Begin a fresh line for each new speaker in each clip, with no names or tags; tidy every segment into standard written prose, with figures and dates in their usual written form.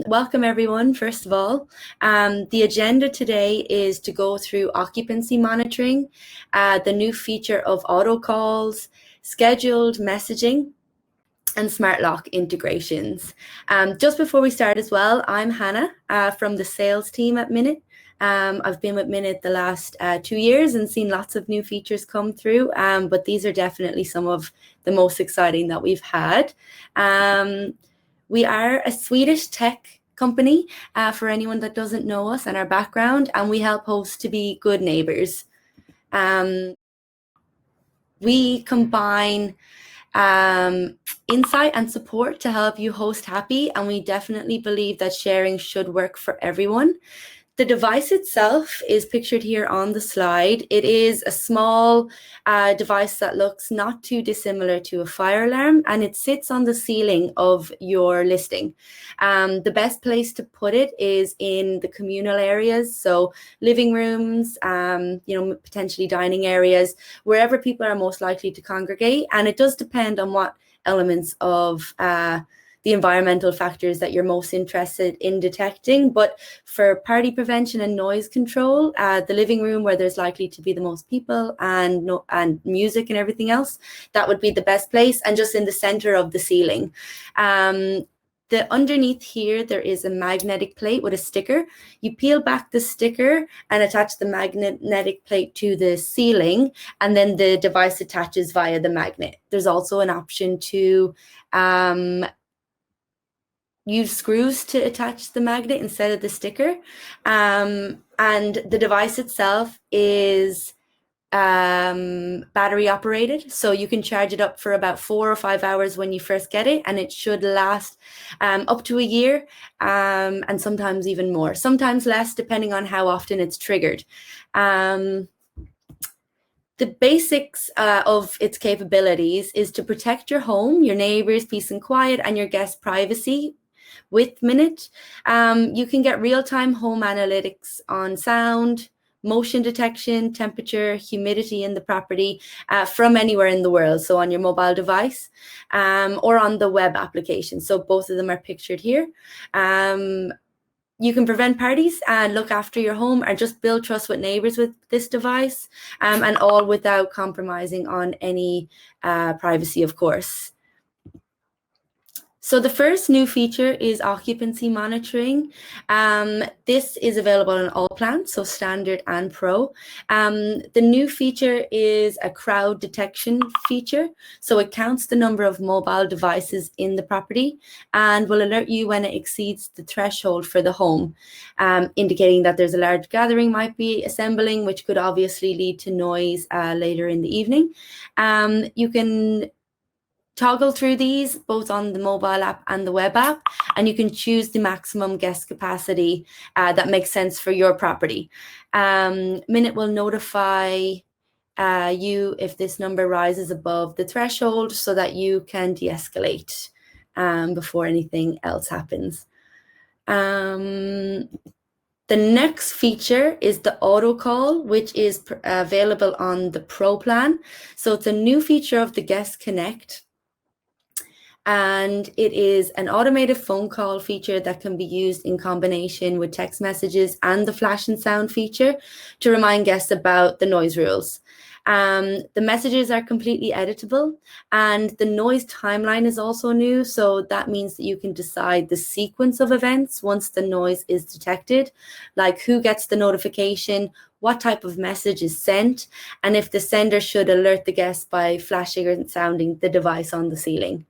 Welcome everyone, first of all. The agenda today is to go through occupancy monitoring, the new feature of auto calls, scheduled messaging, and smart lock integrations. Just before we start as well, I'm Hannah from the sales team at Minut. I've been with Minut the last 2 years and seen lots of new features come through, but these are definitely some of the most exciting that we've had. We are a Swedish tech company, for anyone that doesn't know us and our background, and we help hosts to be good neighbors. We combine insight and support to help you host happy, and we definitely believe that sharing should work for everyone. The device itself is pictured here on the slide. It is a small device that looks not too dissimilar to a fire alarm, and it sits on the ceiling of your listing. The best place to put it is in the communal areas, so living rooms, potentially dining areas, wherever people are most likely to congregate. And it does depend on what elements of the environmental factors that you're most interested in detecting. But for party prevention and noise control, the living room where there's likely to be the most people and music and everything else, that would be the best place, and just in the center of the ceiling. Underneath here, there is a magnetic plate with a sticker. You peel back the sticker and attach the magnetic plate to the ceiling, and then the device attaches via the magnet. There's also an option to use screws to attach the magnet instead of the sticker. And the device itself is battery operated, so you can charge it up for about 4 or 5 hours when you first get it, and it should last up to a year, and sometimes even more, sometimes less, depending on how often it's triggered. The basics of its capabilities is to protect your home, your neighbors' peace and quiet, and your guests' privacy. With Minut, you can get real-time home analytics on sound, motion detection, temperature, humidity in the property from anywhere in the world, so on your mobile device or on the web application. So both of them are pictured here. You can prevent parties and look after your home, or just build trust with neighbors with this device, and all without compromising on any privacy, of course. So the first new feature is occupancy monitoring. This is available on all plans, so standard and pro. The new feature is a crowd detection feature. So it counts the number of mobile devices in the property and will alert you when it exceeds the threshold for the home, indicating that there's a large gathering might be assembling, which could obviously lead to noise later in the evening. You can toggle through these both on the mobile app and the web app, and you can choose the maximum guest capacity that makes sense for your property. Minut will notify you if this number rises above the threshold, so that you can de-escalate before anything else happens. The next feature is the auto call, which is available on the Pro plan. So it's a new feature of the Guest Connect, and it is an automated phone call feature that can be used in combination with text messages and the flash and sound feature to remind guests about the noise rules. The messages are completely editable, and the noise timeline is also new. So that means that you can decide the sequence of events once the noise is detected, like who gets the notification, what type of message is sent, and if the sender should alert the guest by flashing or sounding the device on the ceiling.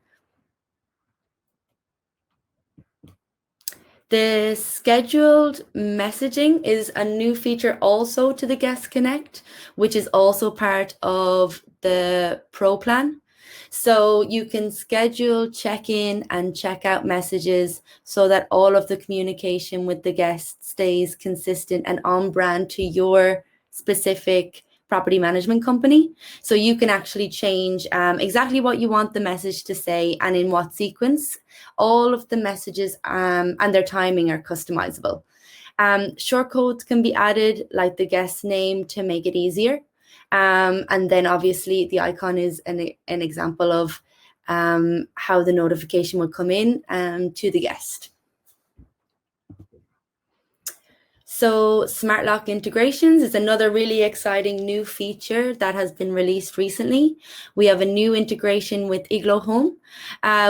The scheduled messaging is a new feature also to the Guest Connect, which is also part of the Pro plan. So you can schedule check-in and check-out messages so that all of the communication with the guest stays consistent and on brand to your specific property management company. So you can actually change exactly what you want the message to say and in what sequence. All of the messages and their timing are customizable. Short codes can be added, like the guest's name, to make it easier. And then obviously the icon is an example of how the notification would come in to the guest. So smart lock integrations is another really exciting new feature that has been released recently. We have a new integration with Igloo Home,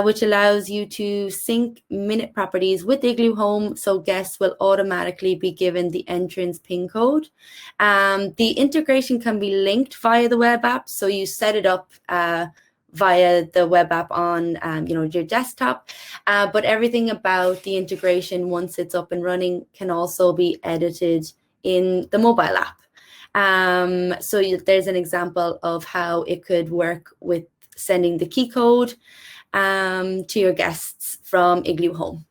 which allows you to sync Minut properties with Igloo Home, so guests will automatically be given the entrance PIN code. The integration can be linked via the web app, so you set it up via the web app on your desktop, but everything about the integration, once it's up and running, can also be edited in the mobile app. So there's an example of how it could work with sending the key code to your guests from Igloo Home.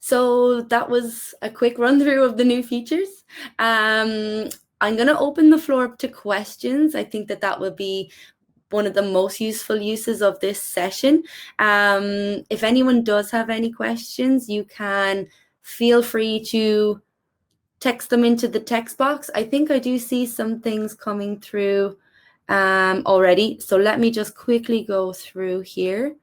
So that was a quick run through of the new features. I'm going to open the floor up to questions. I think that would be one of the most useful uses of this session. If anyone does have any questions, you can feel free to text them into the text box. I think I do see some things coming through already. So let me just quickly go through here.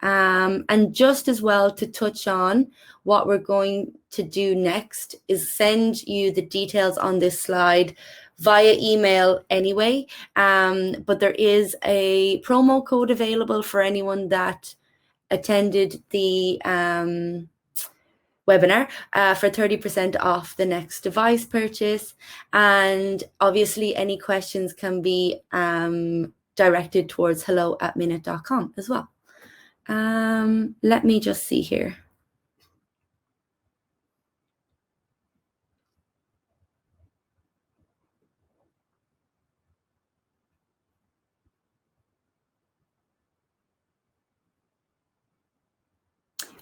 And just as well, to touch on what we're going to do next is send you the details on this slide via email anyway, but there is a promo code available for anyone that attended the webinar for 30% off the next device purchase. And obviously any questions can be directed towards hello@minut.com as well. Let me just see here.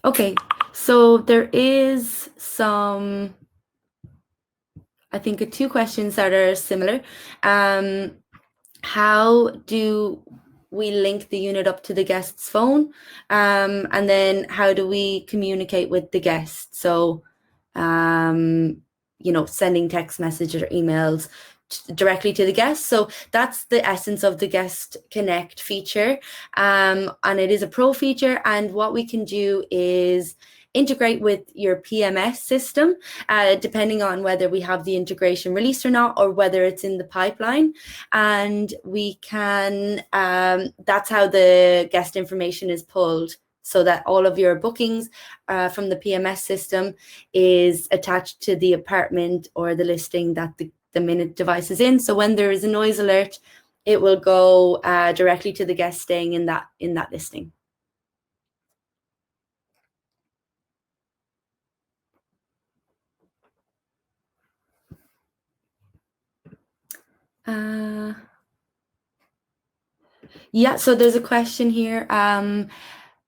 Okay, so there is some, I think, two questions that are similar. How do we link the unit up to the guest's phone? And then how do we communicate with the guest? So, sending text messages or emails directly to the guest. So that's the essence of the Guest Connect feature. And it is a pro feature. And what we can do is integrate with your PMS system, depending on whether we have the integration released or not, or whether it's in the pipeline. And we can, that's how the guest information is pulled, so that all of your bookings from the PMS system is attached to the apartment or the listing that the Minut device is in. So when there is a noise alert, it will go directly to the guest staying in that listing. Yeah, so there's a question here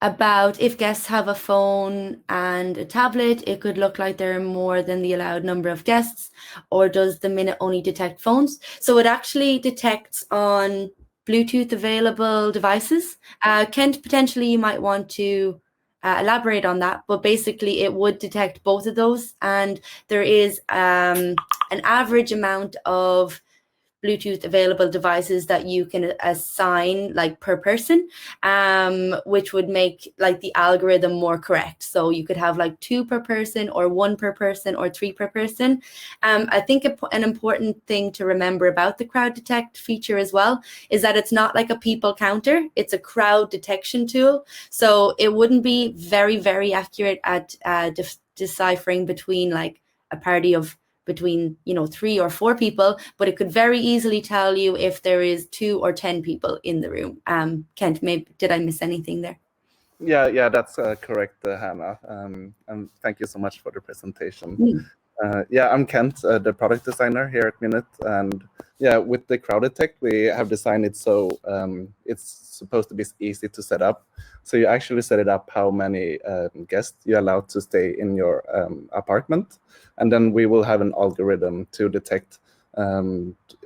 about if guests have a phone and a tablet, it could look like there are more than the allowed number of guests, or does the Minut only detect phones? So it actually detects on Bluetooth available devices. Kent, potentially you might want to elaborate on that, but basically it would detect both of those, and there is an average amount of Bluetooth available devices that you can assign like per person, which would make like the algorithm more correct. So you could have like 2 per person, or 1 per person, or 3 per person. I think an important thing to remember about the crowd detect feature as well is that it's not like a people counter, it's a crowd detection tool. So it wouldn't be very, very accurate at deciphering between like a party of between 3 or 4 people, but it could very easily tell you if there is 2 or 10 people in the room. Kent, maybe did I miss anything there?
Yeah, that's correct, Hannah. And thank you so much for the presentation. Yeah, I'm Kent, the product designer here at Minut, and yeah, with the crowd detect, we have designed it so it's supposed to be easy to set up. So you actually set it up how many guests you're allowed to stay in your apartment, and then we will have an algorithm to detect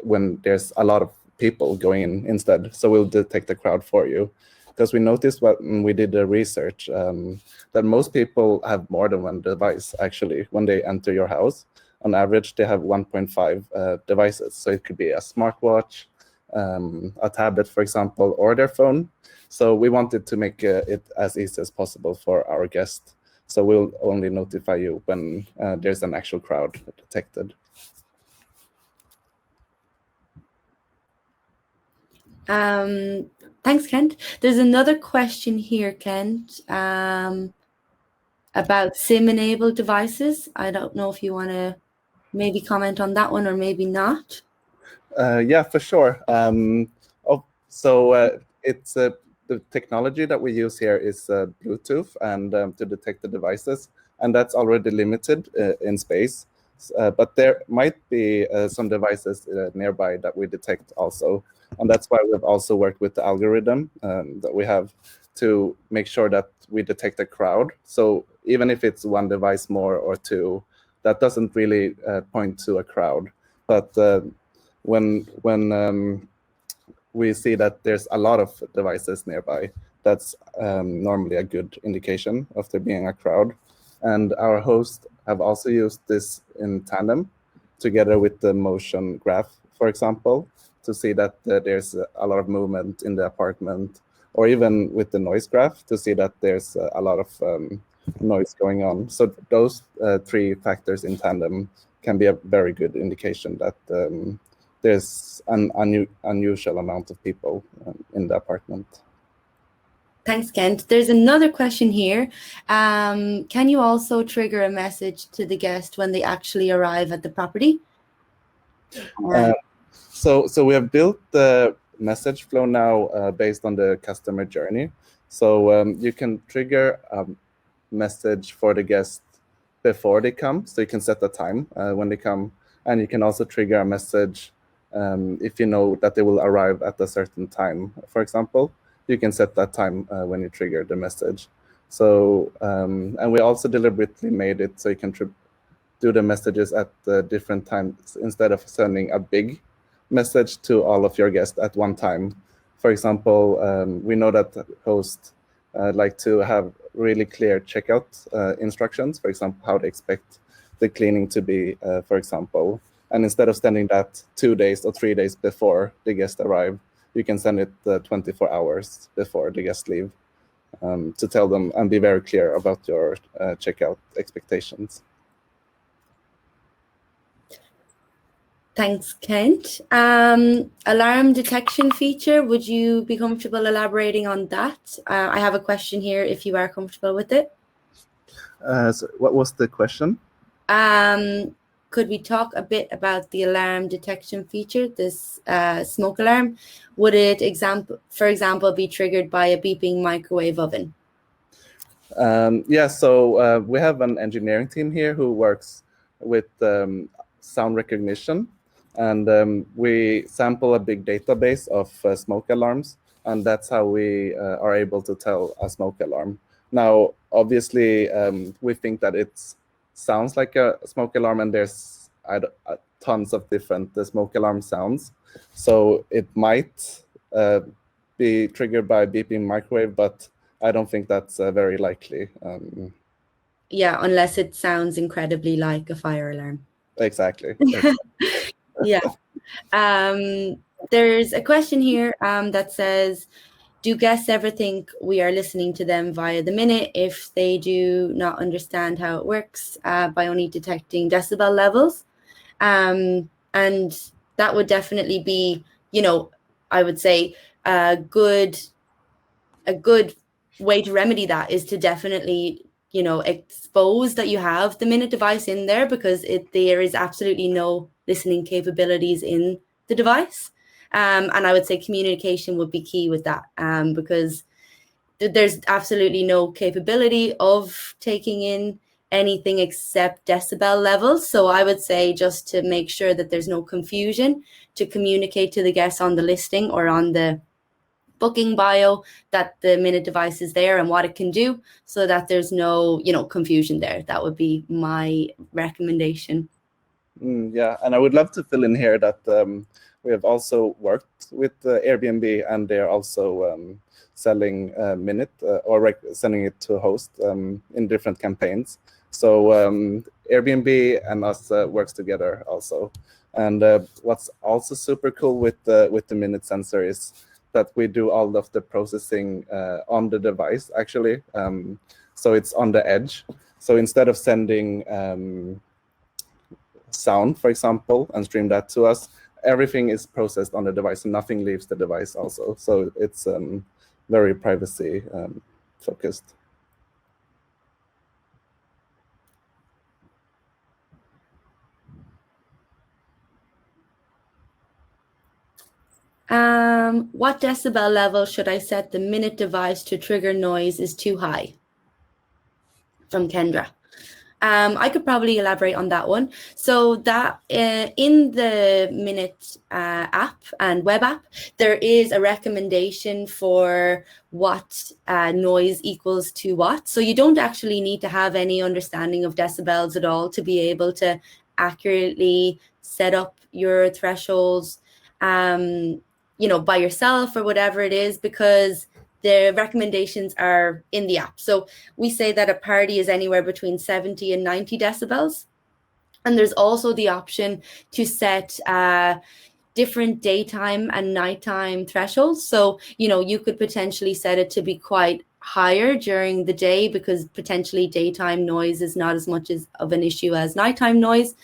when there's a lot of people going in instead. So we'll detect the crowd for you. Because we noticed when we did the research that most people have more than one device, actually, when they enter your house. On average, they have 1.5 devices. So it could be a smartwatch, a tablet, for example, or their phone. So we wanted to make it as easy as possible for our guests. So we'll only notify you when there's an actual crowd detected.
Thanks, Kent. There's another question here, Kent, about SIM-enabled devices. I don't know if you want to maybe comment on that one or maybe not.
Yeah, for sure. It's the technology that we use here is Bluetooth and to detect the devices, and that's already limited in space. But there might be some devices nearby that we detect also, and that's why we've also worked with the algorithm that we have to make sure that we detect a crowd. So even if it's one device more or two, that doesn't really point to a crowd. But when we see that there's a lot of devices nearby, that's normally a good indication of there being a crowd. And our hosts have also used this in tandem together with the motion graph, for example, to see that there's a lot of movement in the apartment, or even with the noise graph to see that there's a lot of noise going on. So those three factors in tandem can be a very good indication that there's an unusual amount of people in the apartment.
Thanks, Kent. There's another question here. Can you also trigger a message to the guest when they actually arrive at the property?
So we have built the message flow now based on the customer journey. So you can trigger a message for the guest before they come. So you can set the time when they come. And you can also trigger a message if you know that they will arrive at a certain time, for example. You can set that time when you trigger the message. So, and we also deliberately made it so you can do the messages at different times instead of sending a big message to all of your guests at one time. For example, we know that hosts like to have really clear checkout instructions, for example, how they expect the cleaning to be, for example. And instead of sending that 2 days or 3 days before the guests arrive, you can send it 24 hours before the guests leave to tell them and be very clear about your checkout expectations.
Thanks, Kent. Alarm detection feature, would you be comfortable elaborating on that? I have a question here if you are comfortable with it.
So what was the question?
Could we talk a bit about the alarm detection feature, this smoke alarm? Would it, for example, be triggered by a beeping microwave oven?
Yeah, so we have an engineering team here who works with sound recognition, and we sample a big database of smoke alarms, and that's how we are able to tell a smoke alarm. Now, obviously, we think that it sounds like a smoke alarm, and there's tons of different smoke alarm sounds. So it might be triggered by a beeping microwave, but I don't think that's very likely.
Yeah, unless it sounds incredibly like a fire alarm.
Exactly.
Yeah. There's a question here that says, do guests ever think we are listening to them via the minute if they do not understand how it works by only detecting decibel levels? And that would definitely be, I would say a good way to remedy that is to definitely, expose that you have the minute device in there, because there is absolutely no listening capabilities in the device. And I would say communication would be key with that, because there's absolutely no capability of taking in anything except decibel levels. So I would say, just to make sure that there's no confusion, to communicate to the guests on the listing or on the booking bio that the minute device is there and what it can do, so that there's no confusion there. That would be my recommendation.
Yeah, and I would love to fill in here that we have also worked with Airbnb, and they're also selling Minut or sending it to a host in different campaigns. So Airbnb and us works together also. And what's also super cool with the Minut sensor is that we do all of the processing on the device, actually. So it's on the edge. So instead of sending sound, for example, and stream that to us, everything is processed on the device and nothing leaves the device also. So it's very privacy focused.
What decibel level should I set the Minut device to trigger noise is too high? From Kendra. I could probably elaborate on that one. So that in the Minut app and web app, there is a recommendation for what noise equals to what. So you don't actually need to have any understanding of decibels at all to be able to accurately set up your thresholds, by yourself or whatever it is, because the recommendations are in the app. So we say that a party is anywhere between 70 and 90 decibels. And there's also the option to set different daytime and nighttime thresholds. So, you could potentially set it to be quite higher during the day because potentially daytime noise is not as much of an issue as nighttime noise.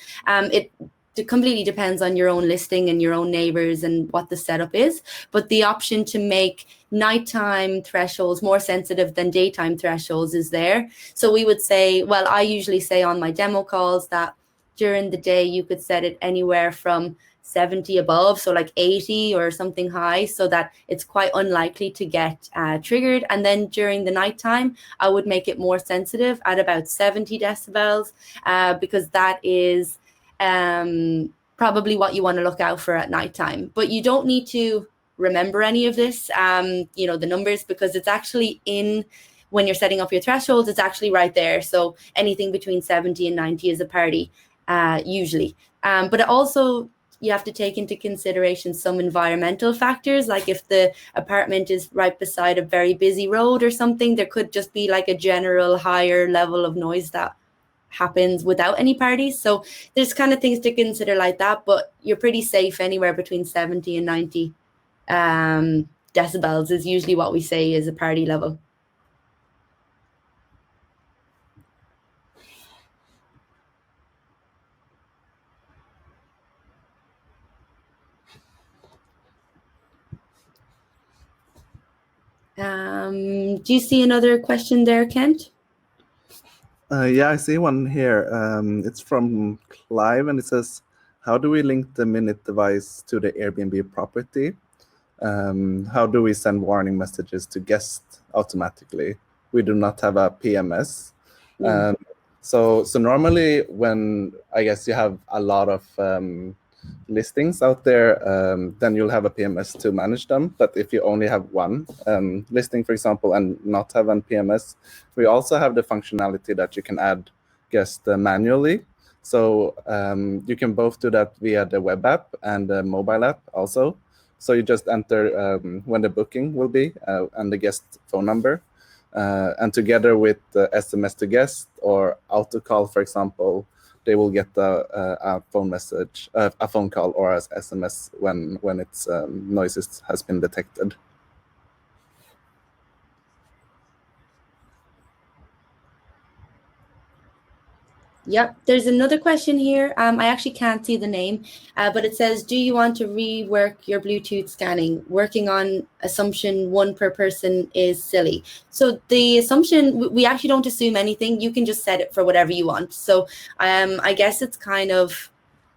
It completely depends on your own listing and your own neighbors and what the setup is. But the option to make nighttime thresholds more sensitive than daytime thresholds is there. So we would say, well, I usually say on my demo calls that during the day you could set it anywhere from 70 above, so like 80 or something high, so that it's quite unlikely to get triggered. And then during the nighttime, I would make it more sensitive at about 70 decibels because that is probably what you want to look out for at nighttime. But you don't need to remember any of this, the numbers, because it's actually when you're setting up your thresholds, it's actually right there. So anything between 70 and 90 is a party, usually. But also, you have to take into consideration some environmental factors, like if the apartment is right beside a very busy road or something, there could just be like a general higher level of noise that happens without any parties. So there's kind of things to consider like that, but you're pretty safe anywhere between 70 and 90 decibels is usually what we say is a party level. Do you see another question there, Kent?
Yeah, I see one here. It's from Clive, and it says, how do we link the Minut device to the Airbnb property? How do we send warning messages to guests automatically? We do not have a PMS. So normally when, I guess, you have a lot of listings out there, then you'll have a PMS to manage them. But if you only have one listing, for example, and not have an PMS, we also have the functionality that you can add guests manually. So you can both do that via the web app and the mobile app also. So you just enter when the booking will be and the guest phone number. And together with the SMS to guest or auto call, for example, they will get a phone message, a phone call or as SMS when its noises has been detected.
Yep, there's another question here. I actually can't see the name, but it says, do you want to rework your Bluetooth scanning? Working on assumption one per person is silly. So the assumption, we actually don't assume anything. You can just set it for whatever you want. So I guess it's kind of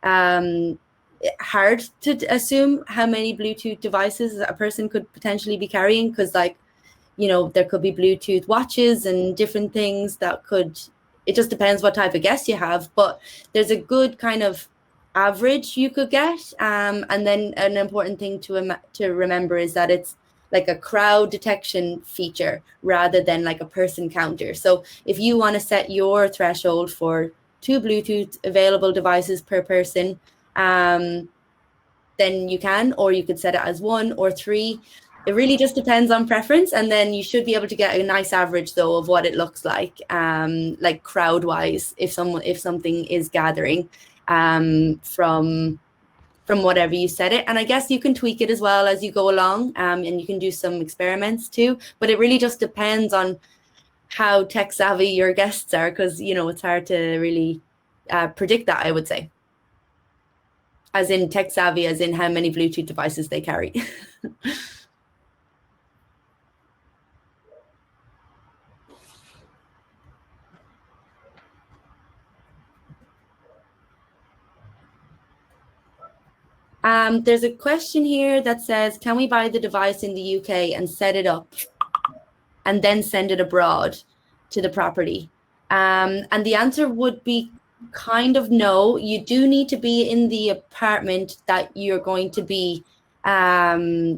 hard to assume how many Bluetooth devices a person could potentially be carrying, because there could be Bluetooth watches and different things that could, it just depends what type of guest you have, but there's a good kind of average you could get. And then an important thing to remember is that it's like a crowd detection feature rather than like a person counter. So if you want to set your threshold for 2 Bluetooth available devices per person, then you can, or you could set it as 1 or 3. It really just depends on preference, and then you should be able to get a nice average though of what it looks like crowd wise, if something is gathering from whatever you set it. And I guess you can tweak it as well as you go along, and you can do some experiments too, but it really just depends on how tech savvy your guests are, because it's hard to really predict that, I would say. As in tech savvy, as in how many Bluetooth devices they carry. There's a question here that says, can we buy the device in the UK and set it up and then send it abroad to the property? And the answer would be kind of no. You do need to be in the apartment that you're going to be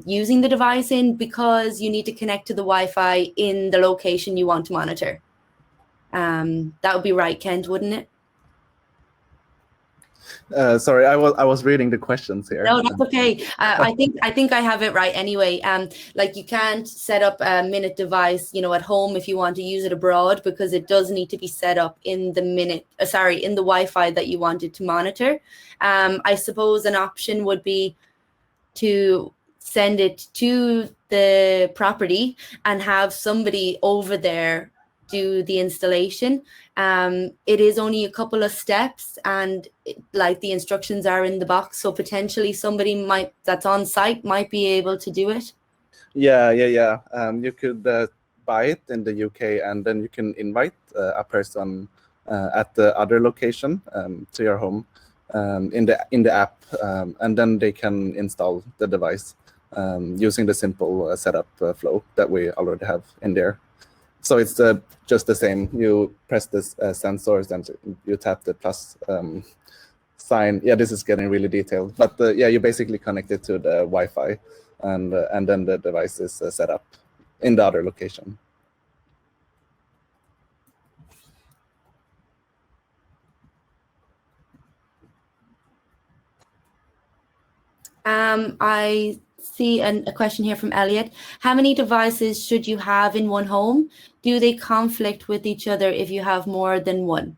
using the device in, because you need to connect to the Wi-Fi in the location you want to monitor. That would be right, Kent, wouldn't it?
Sorry, I was reading the questions here.
No, that's okay. I think I have it right anyway. Like, you can't set up a Minut device, at home if you want to use it abroad, because it does need to be set up in the in the Wi-Fi that you wanted to monitor. I suppose an option would be to send it to the property and have somebody over there do the installation. It is only a couple of steps, and like, the instructions are in the box, so potentially somebody that's on site might be able to do it.
Yeah. You could buy it in the UK, and then you can invite a person at the other location to your home in the app, and then they can install the device using the simple setup flow that we already have in there. So it's just the same. You press this sensors, and you tap the plus sign. Yeah, this is getting really detailed, but yeah, you basically connect it to the Wi-Fi, and then the device is set up in the other location.
I see a question here from Elliot. How many devices should you have in one home? Do they conflict with each other if you have more than one?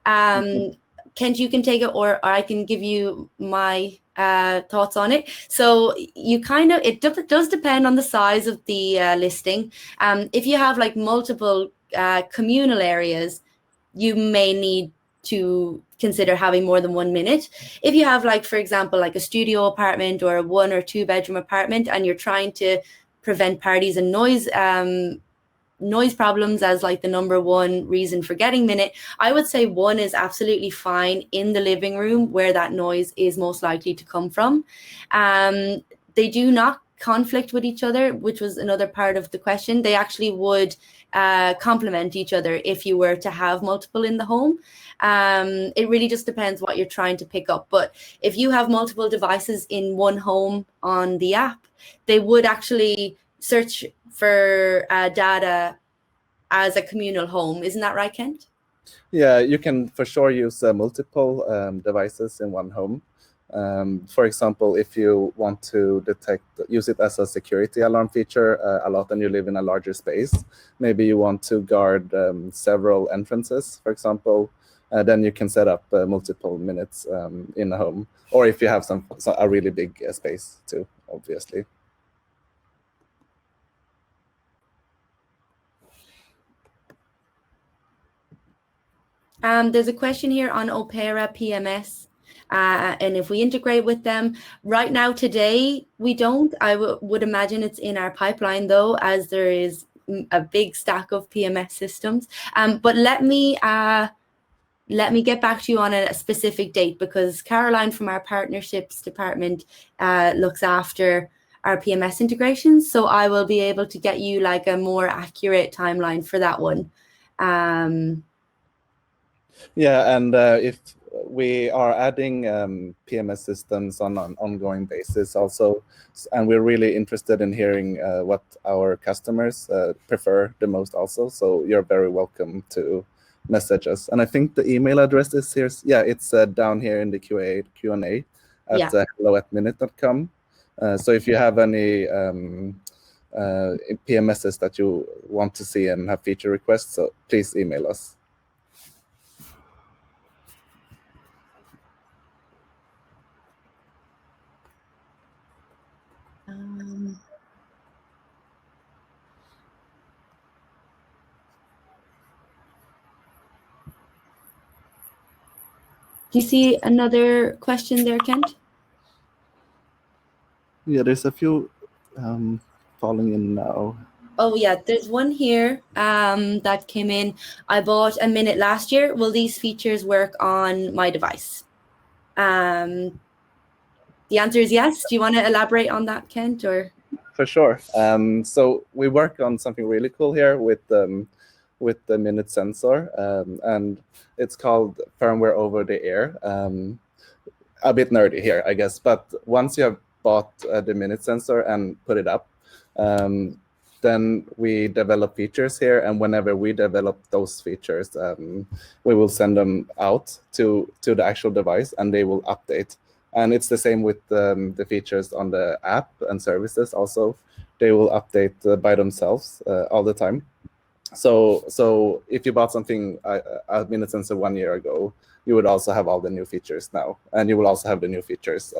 Kent, you can take it, or I can give you my thoughts on it. So it does depend on the size of the listing. If you have like multiple communal areas, you may need to consider having more than 1 minute. If you have, like, for example, like a studio apartment or a 1 or 2 bedroom apartment, and you're trying to prevent parties and noise problems as like the number one reason for getting Minut, I would say 1 is absolutely fine in the living room, where that noise is most likely to come from. They do not conflict with each other, which was another part of the question. They actually would complement each other if you were to have multiple in the home. It really just depends what you're trying to pick up. But if you have multiple devices in one home on the app, they would actually search for data as a communal home. Isn't that right, Kent?
Yeah, you can for sure use multiple devices in one home. For example, if you want to use it as a security alarm feature a lot, and you live in a larger space, maybe you want to guard several entrances, for example, then you can set up multiple Minuts in a home, or if you have a really big space too, obviously.
There's a question here on Opera PMS. And if we integrate with them. Right now, today, we don't. I would imagine it's in our pipeline, though, as there is a big stack of PMS systems. But let me get back to you on a specific date, because Caroline from our partnerships department looks after our PMS integrations. So I will be able to get you like a more accurate timeline for that one.
Yeah, and if we are adding PMS systems on an ongoing basis also, and we're really interested in hearing what our customers prefer the most also, so you're very welcome to message us. And I think the email address is here. Yeah, it's down here in the Q&A at hello@minut.com. So if you have any PMSs that you want to see and have feature requests, so please email us.
Do you see another question there, Kent?
Yeah, there's a few falling in now.
Oh yeah, there's one here that came in. I bought a Minut last year. Will these features work on my device? The answer is yes. Do you want to elaborate on that, Kent? Or
For sure. So we work on something really cool here with the Minut sensor, and it's called firmware over the air. A bit nerdy here, I guess, but once you have bought the Minut sensor and put it up, then we develop features here, and whenever we develop those features, we will send them out to the actual device, and they will update. And it's the same with the features on the app and services also. They will update by themselves all the time. So if you bought something a Minut sensor 1 year ago, you would also have all the new features now, and you will also have the new features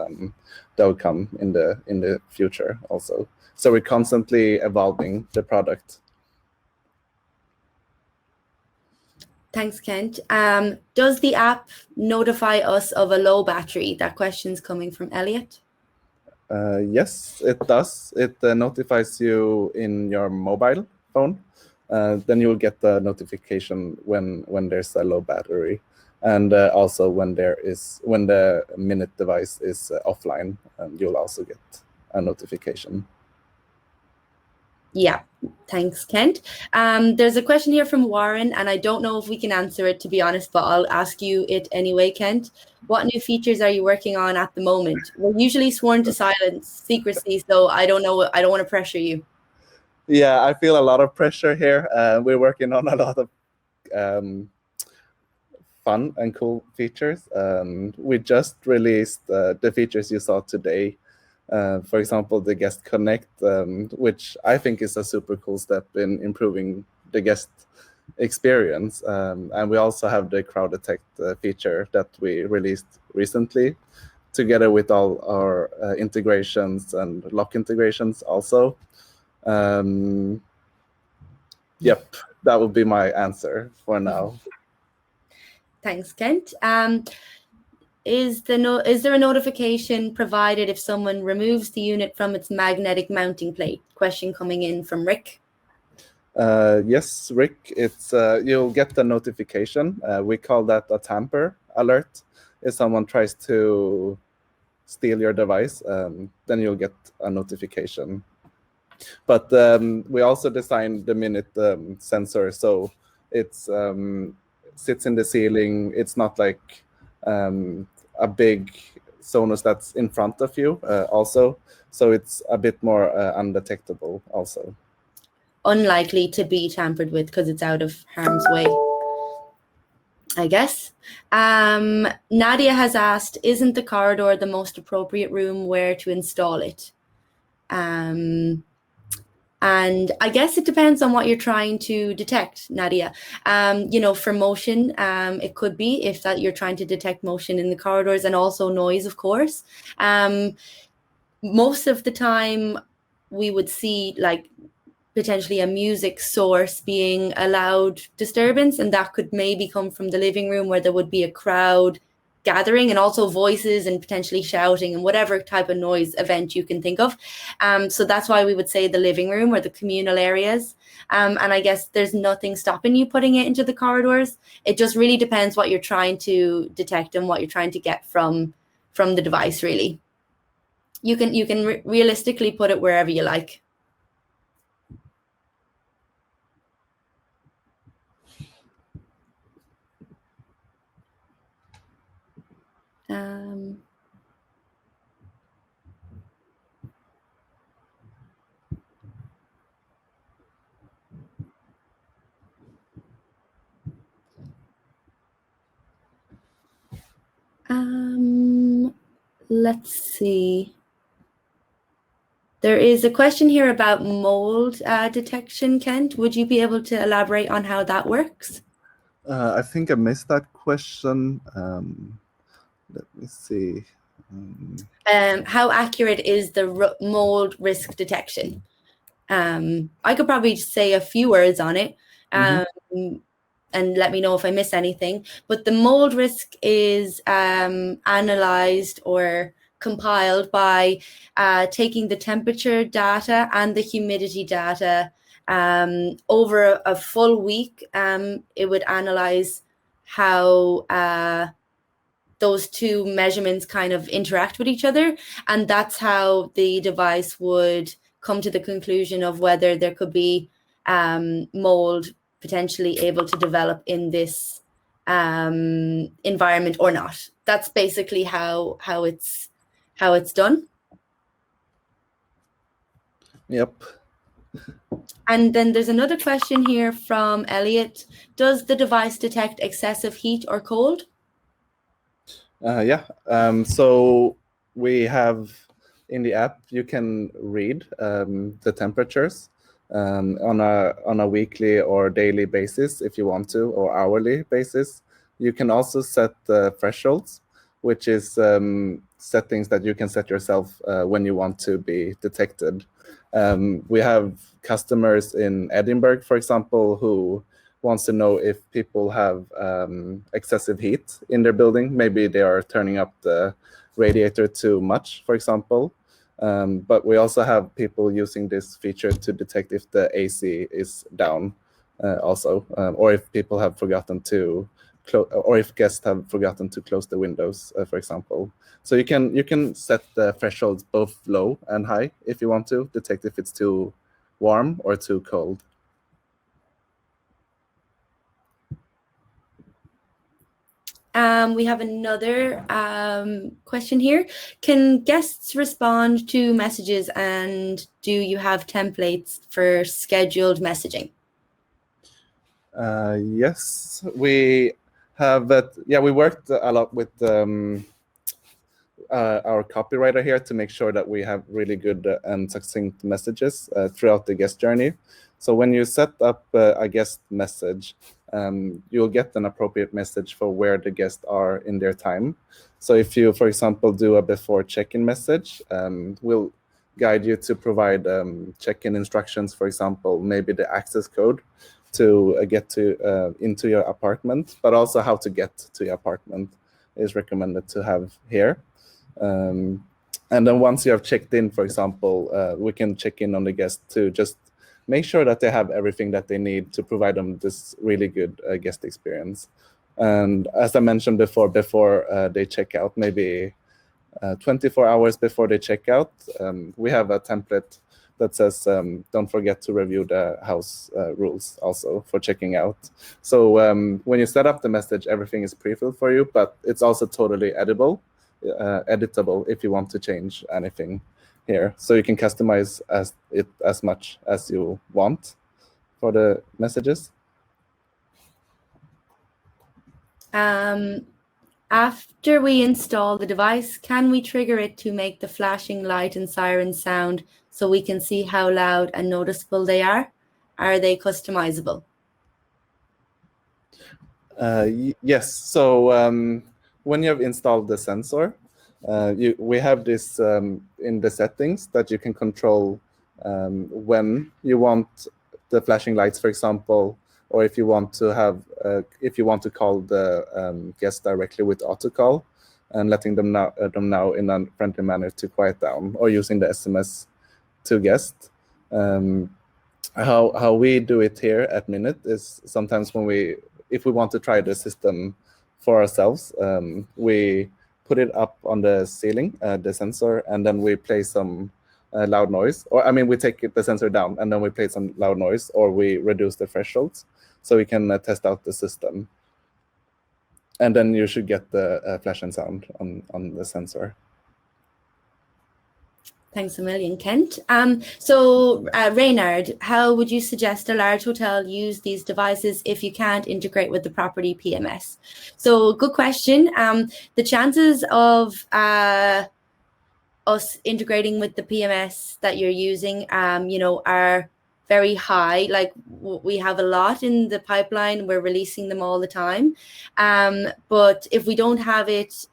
that will come in the future also. So we're constantly evolving the product.
thanks, Kent. Does the app notify us of a low battery? That question's coming from Elliot.
Yes, it does. It notifies you in your mobile phone. Then you'll get the notification when there's a low battery, and also when the Minut device is offline, you'll also get a notification.
Yeah, thanks, Kent. There's a question here from Warren, and I don't know if we can answer it, to be honest, but I'll ask you it anyway, Kent. What new features are you working on at the moment? We're usually sworn to silence, secrecy, so I don't know. I don't want to pressure you.
Yeah, I feel a lot of pressure here. We're working on a lot of fun and cool features. We just released the features you saw today. For example, the Guest Connect, which I think is a super cool step in improving the guest experience. And we also have the Crowd Detect feature that we released recently, together with all our integrations and lock integrations also. Yep, that would be my answer for now.
Thanks, Kent. Is there a notification provided if someone removes the unit from its magnetic mounting plate? Question coming in from Rick.
Yes, Rick, it's you'll get the notification. We call that a tamper alert. If someone tries to steal your device, then you'll get a notification. But we also designed the Minut sensor, so it's sits in the ceiling. It's not like a big Sonos that's in front of you also, so it's a bit more undetectable also.
Unlikely to be tampered with because it's out of harm's way, I guess. Nadia has asked, isn't the corridor the most appropriate room where to install it? And I guess it depends on what you're trying to detect, Nadia. For motion, it could be if that you're trying to detect motion in the corridors, and also noise, of course. Most of the time, we would see like potentially a music source being a loud disturbance, and that could maybe come from the living room where there would be a crowd gathering, and also voices and potentially shouting and whatever type of noise event you can think of. So that's why we would say the living room or the communal areas. And I guess there's nothing stopping you putting it into the corridors. It just really depends what you're trying to detect and what you're trying to get from the device, really. You can realistically put it wherever you like. Let's see. There is a question here about mold detection, Kent. Would you be able to elaborate on how that works?
I think I missed that question. Let me see.
How accurate is the mold risk detection? I could probably say a few words on it. and let me know if I miss anything. But the mold risk is analyzed or compiled by taking the temperature data and the humidity data over a full week. It would analyze how those two measurements kind of interact with each other, and that's how the device would come to the conclusion of whether there could be mold potentially able to develop in this environment or not. That's basically how it's done.
Yep.
And then there's another question here from Elliot. Does the device detect excessive heat or cold?
Yeah. So we have in the app, you can read the temperatures on a weekly or daily basis if you want to, or hourly basis. You can also set thresholds, which is settings that you can set yourself when you want to be detected. We have customers in Edinburgh, for example, who wants to know if people have excessive heat in their building. Maybe they are turning up the radiator too much, for example. But we also have people using this feature to detect if the AC is down also, or if people have forgotten to or if guests have forgotten to close the windows, for example. So you can set the thresholds both low and high if you want to detect if it's too warm or too cold.
We have another question here. Can guests respond to messages, and do you have templates for scheduled messaging?
Yes, we have that. Yeah, we worked a lot with our copywriter here to make sure that we have really good and succinct messages throughout the guest journey. So when you set up a guest message, you'll get an appropriate message for where the guests are in their time. So if you, for example, do a before check-in message, we'll guide you to provide check-in instructions, for example, maybe the access code to get to into your apartment, but also how to get to your apartment is recommended to have here. And then once you have checked in, for example, we can check in on the guest to just make sure that they have everything that they need to provide them this really good guest experience. And as I mentioned before they check out, maybe 24 hours before they check out, we have a template that says, don't forget to review the house rules also for checking out. So when you set up the message, everything is pre-filled for you, but it's also totally editable if you want to change anything here. So you can customize it as much as you want for the messages.
After we install the device, can we trigger it to make the flashing light and siren sound so we can see how loud and noticeable they are? Are they customizable?
Yes. So when you have installed the sensor, we have this in the settings that you can control when you want the flashing lights, for example, or if you want to call the guest directly with autocall and letting them know in a friendly manner to quiet down, or using the SMS to guest. How we do it here at Minut is sometimes if we want to try the system for ourselves, we put it up on the ceiling, the sensor, and then we play some loud noise. Or we take the sensor down and then we play some loud noise, or we reduce the thresholds so we can test out the system. And then you should get the flash and sound on the sensor.
Thanks a million, Kent. So Reynard, how would you suggest a large hotel use these devices if you can't integrate with the property PMS? So good question. The chances of us integrating with the PMS that you're using, are very high. Like we have a lot in the pipeline. We're releasing them all the time. But if we don't have it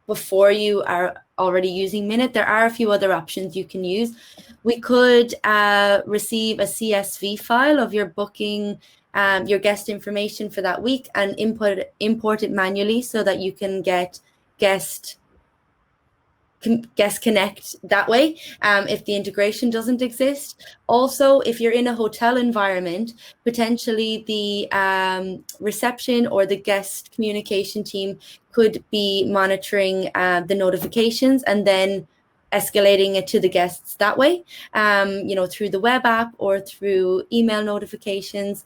before you are already using Minut, there are a few other options you can use. We could receive a CSV file of your booking your guest information for that week and import it manually so that you can get guest connect that way if the integration doesn't exist. Also, if you're in a hotel environment, potentially the reception or the guest communication team could be monitoring the notifications and then escalating it to the guests that way, through the web app or through email notifications,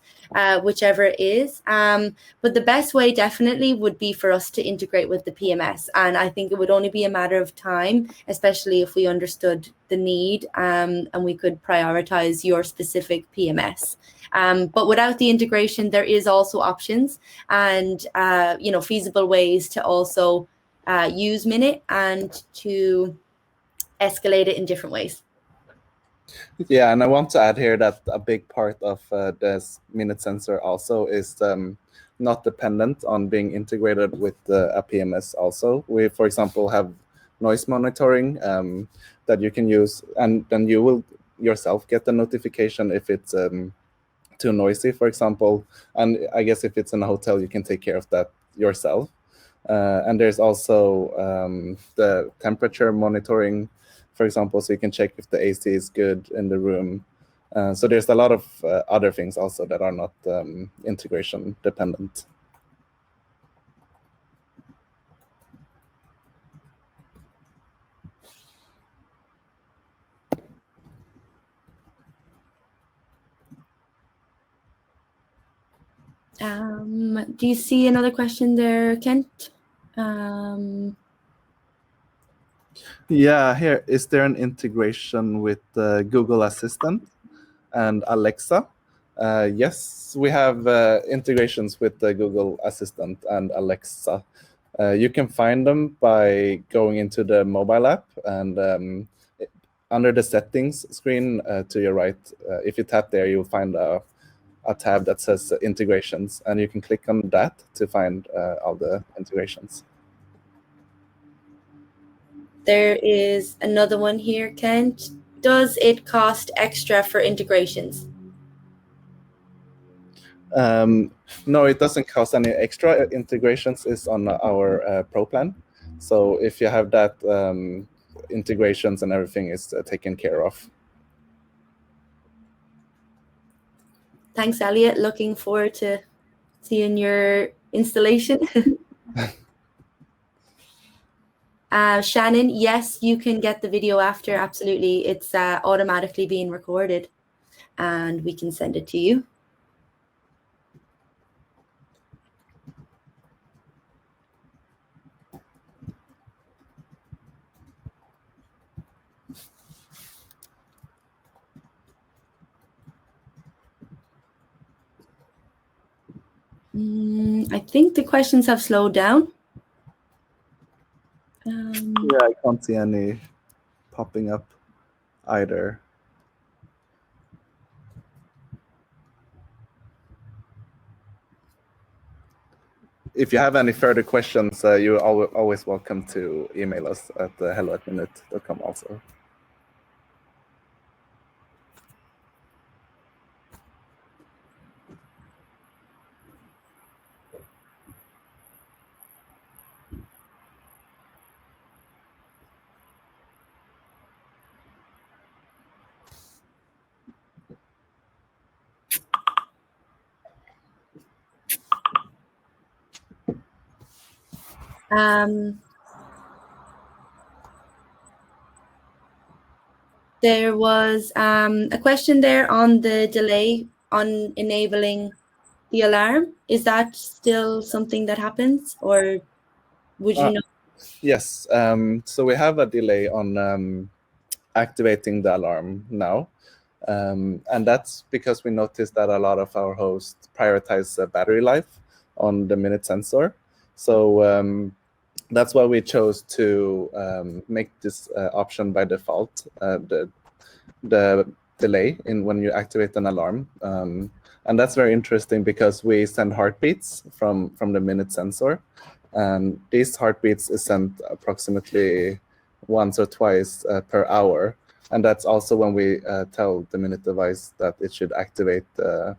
whichever it is. But the best way definitely would be for us to integrate with the PMS. And I think it would only be a matter of time, especially if we understood the need and we could prioritize your specific PMS. But without the integration, there is also options and, feasible ways to also use Minut and to escalate it in different ways.
Yeah, and I want to add here that a big part of this Minut sensor also is not dependent on being integrated with a PMS also. We, for example, have noise monitoring that you can use, and then you will yourself get the notification if it's too noisy, for example. And I guess if it's in a hotel, you can take care of that yourself. And there's also the temperature monitoring, for example, so you can check if the AC is good in the room. So there's a lot of other things also that are not integration dependent.
Do you see another question there, Kent?
Yeah, here, is there an integration with Google Assistant and Alexa? Yes, we have integrations with the Google Assistant and Alexa. You can find them by going into the mobile app and under the settings screen to your right, if you tap there, you'll find a tab that says integrations, and you can click on that to find all the integrations.
There is another one here, Kent. Does it cost extra for integrations?
No, it doesn't cost any extra. Integrations is on our Pro plan. So if you have that, integrations and everything is taken care of.
Thanks, Elliot. Looking forward to seeing your installation. Shannon, yes, you can get the video after. Absolutely. It's automatically being recorded and we can send it to you. I think the questions have slowed down.
Yeah, I can't see any popping up either. If you have any further questions, you're always welcome to email us at hello@minut.com also.
There was a question there on the delay on enabling the alarm. Is that still something that happens, or would you know?
Yes, so we have a delay on activating the alarm now. And that's because we noticed that a lot of our hosts prioritize battery life on the Minut sensor. So that's why we chose to make this option by default, the delay in when you activate an alarm. And that's very interesting because we send heartbeats from the Minut sensor. And these heartbeats is sent approximately once or twice per hour. And that's also when we tell the Minut device that it should activate the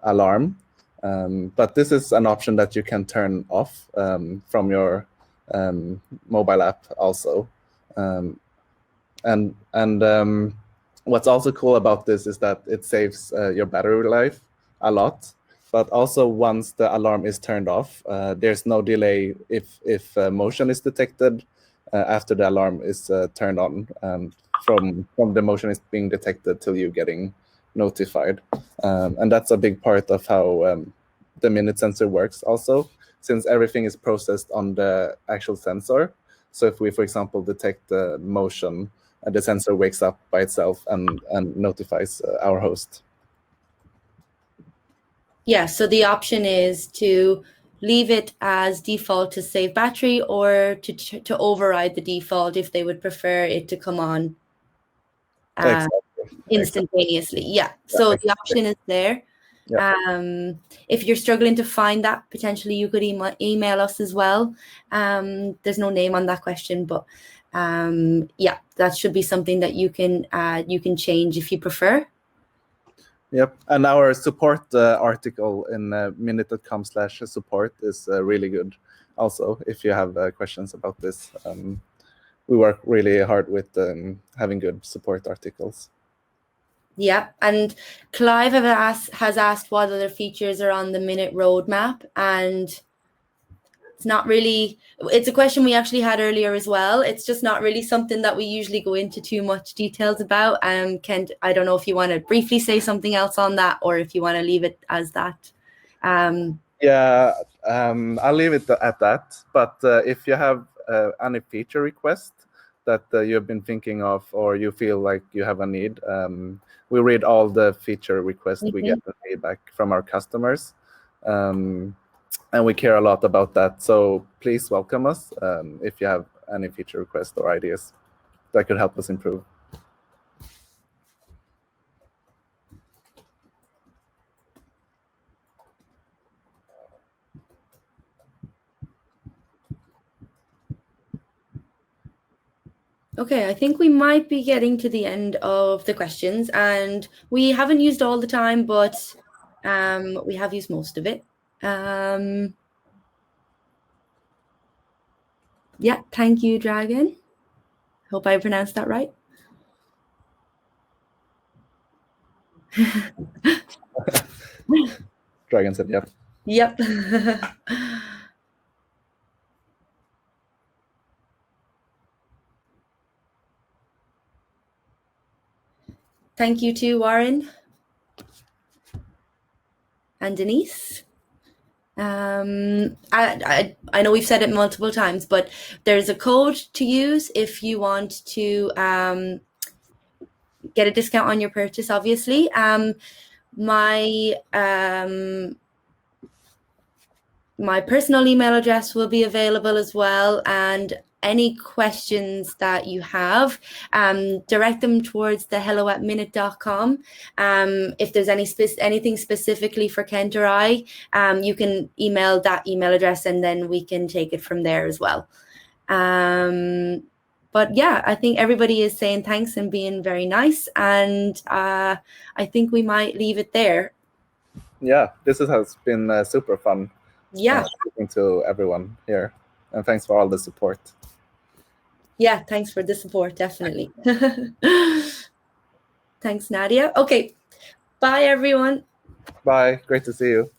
alarm. But this is an option that you can turn off from your mobile app also. And what's also cool about this is that it saves your battery life a lot. But also, once the alarm is turned off, there's no delay if motion is detected after the alarm is turned on. From the motion is being detected till you getting notified, and that's a big part of how the Minut sensor works. Also, since everything is processed on the actual sensor. So if we, for example, detect the motion, the sensor wakes up by itself and notifies our host.
Yeah, so the option is to leave it as default to save battery, or to override the default if they would prefer it to come on instantaneously. Yeah, so the option is there. Yeah. If you're struggling to find that, potentially you could email us as well. There's no name on that question, but yeah, that should be something that you can change if you prefer.
Yep, and our support article in minut.com/support is really good. Also, if you have questions about this, we work really hard with having good support articles.
Yeah, and Clive has asked what other features are on the Minut roadmap, and it's a question we actually had earlier as well. It's just not really something that we usually go into too much details about. Kent, I don't know if you want to briefly say something else on that, or if you want to leave it as that.
Yeah, I'll leave it at that. But if you have any feature request that you've been thinking of, or you feel like you have a need, we read all the feature requests we get the feedback from our customers. And we care a lot about that. So please welcome us if you have any feature requests or ideas that could help us improve.
Okay, I think we might be getting to the end of the questions, and we haven't used all the time, but we have used most of it. Yeah, thank you, Dragon. Hope I pronounced that right.
Dragon said, yep.
Yep. Thank you to Warren and Denise. I know we've said it multiple times, but there's a code to use if you want to get a discount on your purchase, obviously. My personal email address will be available as well, and any questions that you have, direct them towards the hello@minut.com. If there's anything specifically for Kent or I, you can email that email address, and then we can take it from there as well. But yeah, I think everybody is saying thanks and being very nice, and I think we might leave it there.
Yeah, this has been super fun.
Yeah.
Speaking to everyone here, and thanks for all the support.
Yeah, thanks for the support, definitely. Thanks, Nadia. Okay, bye, everyone.
Bye, great to see you.